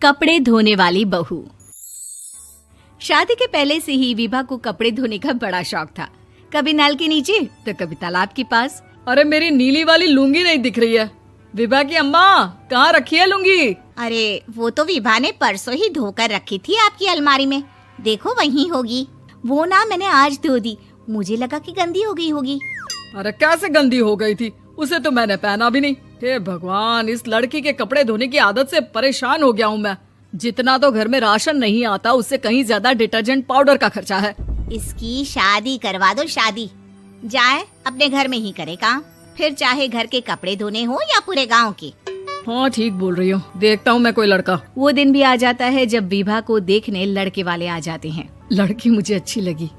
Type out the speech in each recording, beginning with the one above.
कपड़े धोने वाली बहू। शादी के पहले से ही विभा को कपड़े धोने का बड़ा शौक था। कभी नल के नीचे तो कभी तालाब के पास। अरे मेरी नीली वाली लुंगी नहीं दिख रही है। विभा की अम्मा, कहाँ रखी है लुंगी? अरे वो तो विभा ने परसों ही धोकर रखी थी आपकी अलमारी में, देखो वहीं होगी। वो ना मैंने आज धो दी, मुझे लगा कि गंदी हो गई होगी। अरे कैसे गंदी हो गई थी? उसे तो मैंने पहना भी नहीं। हे भगवान, इस लड़की के कपड़े धोने की आदत से परेशान हो गया हूँ मैं। जितना तो घर में राशन नहीं आता, उससे कहीं ज्यादा डिटर्जेंट पाउडर का खर्चा है। इसकी शादी करवा दो, शादी। जाए अपने घर में ही करे काम, फिर चाहे घर के कपड़े धोने हो या पूरे गांव के। हाँ ठीक बोल रही हो, देखता हूँ मैं कोई लड़का। वो दिन भी आ जाता है जब विभा को देखने लड़के वाले आ जाते हैं। लड़की मुझे अच्छी लगी।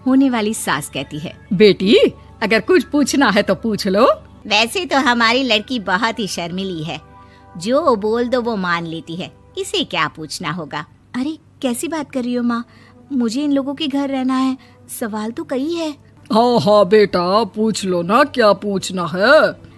होने वाली सास कहती है, बेटी अगर कुछ पूछना है तो पूछ लो। वैसे तो हमारी लड़की बहुत ही शर्मीली है, जो बोल दो वो मान लेती है, इसे क्या पूछना होगा। अरे कैसी बात कर रही हो माँ, मुझे इन लोगों के घर रहना है, सवाल तो कई है। हाँ हाँ बेटा, पूछ लो ना, क्या पूछना है।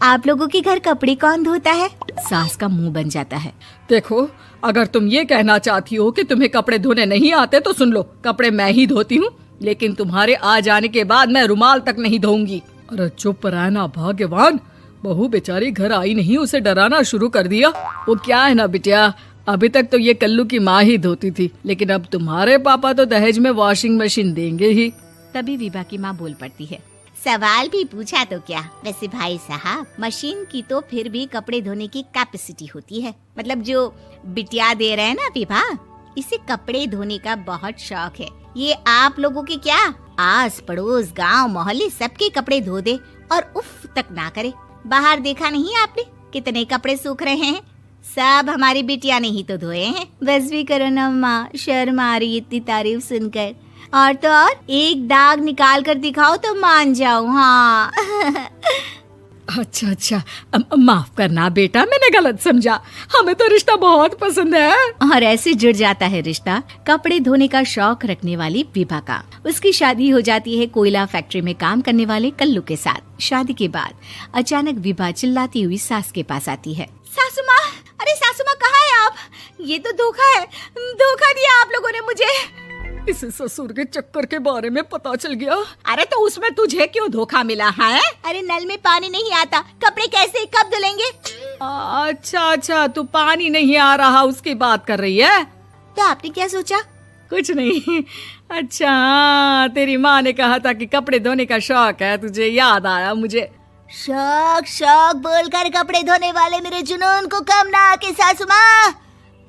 आप लोगों के घर कपड़े कौन धोता है? सास का मुंह बन जाता है। देखो, अगर तुम ये कहना चाहती हो कि तुम्हें कपड़े धोने नहीं आते तो सुन लो, कपड़े मैं ही धोती हूँ, लेकिन तुम्हारे आ जाने के बाद मैं रुमाल तक नहीं धोऊंगी। अरे चुप रहना भाग्यवान, बहू बेचारी घर आई नहीं, उसे डराना शुरू कर दिया। वो क्या है ना बिटिया, अभी तक तो ये कल्लू की माँ ही धोती थी, लेकिन अब तुम्हारे पापा तो दहेज में वॉशिंग मशीन देंगे ही। तभी विभा की माँ बोल पड़ती है, सवाल भी पूछा तो क्या। वैसे भाई साहब, मशीन की तो फिर भी कपड़े धोने की कैपेसिटी होती है। मतलब जो बिटिया दे रहे हैं ना विभा, इसे कपड़े धोने का बहुत शौक है। ये आप लोगों के क्या, आस पड़ोस गांव मोहल्ले सबके कपड़े धो दे और उफ तक ना करे। बाहर देखा नहीं आपने कितने कपड़े सूख रहे हैं? सब हमारी बिटिया ने ही तो धोए हैं। बस भी करो ना माँ, शर्म आ रही इतनी तारीफ सुनकर। और तो और एक दाग निकाल कर दिखाओ तो मान जाऊं। हाँ अच्छा, माफ करना बेटा, मैंने गलत समझा। हमें तो रिश्ता बहुत पसंद है। और ऐसे जुड़ जाता है रिश्ता कपड़े धोने का शौक रखने वाली विभा का। उसकी शादी हो जाती है कोयला फैक्ट्री में काम करने वाले कल्लू के साथ। शादी के बाद अचानक विभा चिल्लाती हुई सास के पास आती है। सासू माँ, अरे सासू माँ कहाँ है आप? ये तो धोखा है, धोखा दिया आप लोगों ने मुझे। इसे ससुर के चक्कर के बारे में पता चल गया। अरे तो उसमें तुझे क्यों धोखा मिला है? अरे नल में पानी नहीं आता, कपड़े कैसे कब धुलेंगे? अच्छा, तू पानी नहीं आ रहा उसकी बात कर रही है। तो आपने क्या सोचा? कुछ नहीं। अच्छा, तेरी माँ ने कहा था कि कपड़े धोने का शौक है तुझे, याद आया मुझे। शौक बोलकर कपड़े धोने वाले मेरे जुनून को कम ना आके सासू माँ,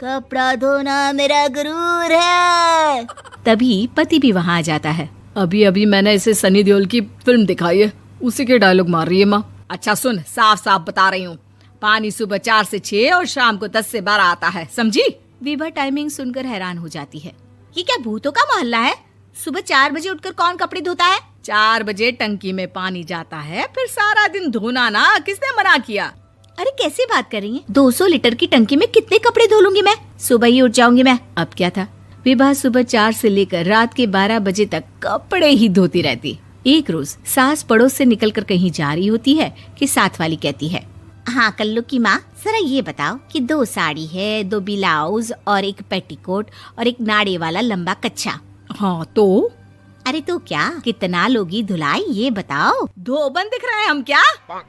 कपड़ा धोना मेरा गुरूर है। तभी पति भी वहाँ आ जाता है। अभी मैंने इसे सनी देओल की फिल्म दिखाई है, उसी के डायलॉग मार रही है माँ। अच्छा सुन, साफ साफ बता रही हूँ, पानी सुबह 4 से 6 और शाम को 10 से 12 आता है, समझी? विभा टाइमिंग सुनकर हैरान हो जाती है। ये क्या भूतों का मोहल्ला है? सुबह 4 बजे उठकर कौन कपड़े धोता है? 4 बजे टंकी में पानी जाता है, फिर सारा दिन धोना ना, किसने मना किया? अरे कैसी बात कर रही हैं? 200 लीटर की टंकी में कितने कपड़े धो लूंगी मैं? सुबह ही उठ जाऊंगी मैं। अब क्या था, विभा सुबह 4 से लेकर रात के 12 बजे तक कपड़े ही धोती रहती। एक रोज सास पड़ोस से निकलकर कहीं जा रही होती है कि साथ वाली कहती है, हाँ कल्लू की माँ, जरा ये बताओ कि 2 साड़ी है, 2 ब्लाउज और एक पेटीकोट और एक नाड़े वाला लंबा कच्छा। हाँ तो? अरे तो क्या, कितना लोगी धुलाई ये बताओ। धोबन दिख रहे हैं हम क्या?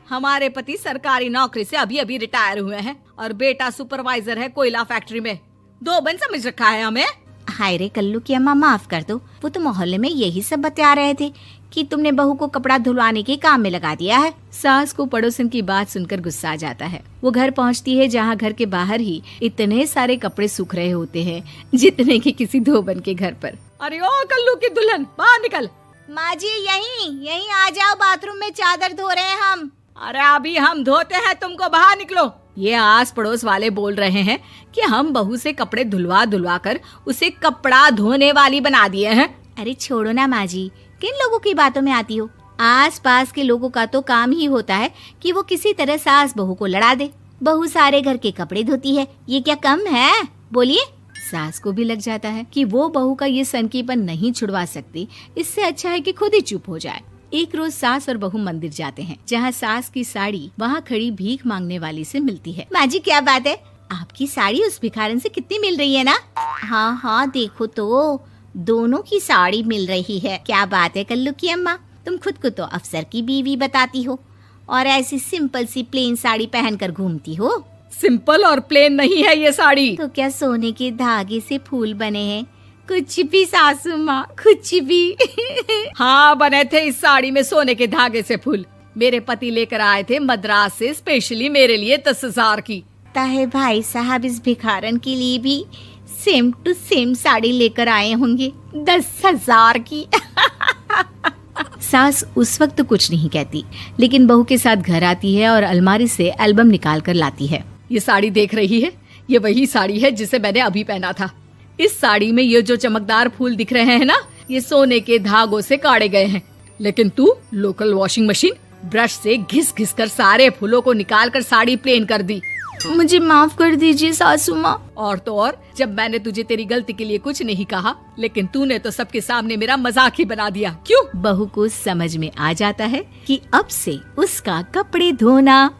हमारे पति सरकारी नौकरी से अभी रिटायर हुए हैं और बेटा सुपरवाइजर है कोयला फैक्ट्री में। धोबन समझ रखा है हमें? हाय रे कल्लू की अम्मा, माफ कर दो, वो तो मोहल्ले में यही सब बता रहे थे कि तुमने बहू को कपड़ा धुलवाने के काम में लगा दिया है। सास को पड़ोसन की बात सुनकर गुस्सा आ जाता है। वो घर पहुंचती है जहां घर के बाहर ही इतने सारे कपड़े सूख रहे होते हैं जितने कि किसी धोबन के घर पर। अरे ओ कल्लू की दुल्हन, बाहर निकल। माँ जी यहीं आ जाओ, बाथरूम में चादर धो रहे हैं हम। अरे अभी हम धोते हैं, तुमको बाहर निकलो। ये आस पड़ोस वाले बोल रहे हैं कि हम बहू से कपड़े धुलवा कर उसे कपड़ा धोने वाली बना दिए हैं। अरे छोड़ो ना माँ जी, किन लोगों की बातों में आती हो? आस पास के लोगों का तो काम ही होता है कि वो किसी तरह सास बहू को लड़ा दे। बहू सारे घर के कपड़े धोती है, ये क्या कम है? बोलिए। सास को भी लग जाता है कि वो बहू का ये सनकीपन नहीं छुड़वा सकती, इससे अच्छा है कि खुद ही चुप हो जाए। एक रोज सास और बहू मंदिर जाते हैं, जहाँ सास की साड़ी वहाँ खड़ी भीख मांगने वाली से मिलती है। माँ जी क्या बात है, आपकी साड़ी उस भिखारन से कितनी मिल रही है ना? हाँ हाँ देखो तो, दोनों की साड़ी मिल रही है। क्या बात है कल्लू की अम्मा, तुम खुद को तो अफसर की बीवी बताती हो और ऐसी सिंपल सी प्लेन साड़ी पहनकर घूमती हो। सिंपल और प्लेन नहीं है ये साड़ी। तो क्या सोने के धागे से फूल बने हैं? कुछ भी सासू माँ, कुछ भी। हाँ बने थे इस साड़ी में सोने के धागे से फूल। मेरे पति लेकर आए थे मद्रास से स्पेशली मेरे लिए 10,000 की। ताहे भाई साहब इस भिखारन के लिए भी सेम टू सेम साड़ी लेकर आए होंगे 10,000 की। सास उस वक्त तो कुछ नहीं कहती, लेकिन बहू के साथ घर आती है और अलमारी से एल्बम निकाल कर लाती है। ये साड़ी देख रही है, ये वही साड़ी है जिसे मैंने अभी पहना था। इस साड़ी में ये जो चमकदार फूल दिख रहे हैं ना, ये सोने के धागों से काटे गए हैं। लेकिन तू लोकल वॉशिंग मशीन ब्रश से घिस घिस कर सारे फूलों को निकाल कर साड़ी प्लेन कर दी। मुझे माफ कर दीजिए सासू माँ। और तो और, जब मैंने तुझे तेरी गलती के लिए कुछ नहीं कहा, लेकिन तूने तो सबके सामने मेरा मजाक ही बना दिया। क्यों? बहू को समझ में आ जाता है कि अब से उसका कपड़े धोना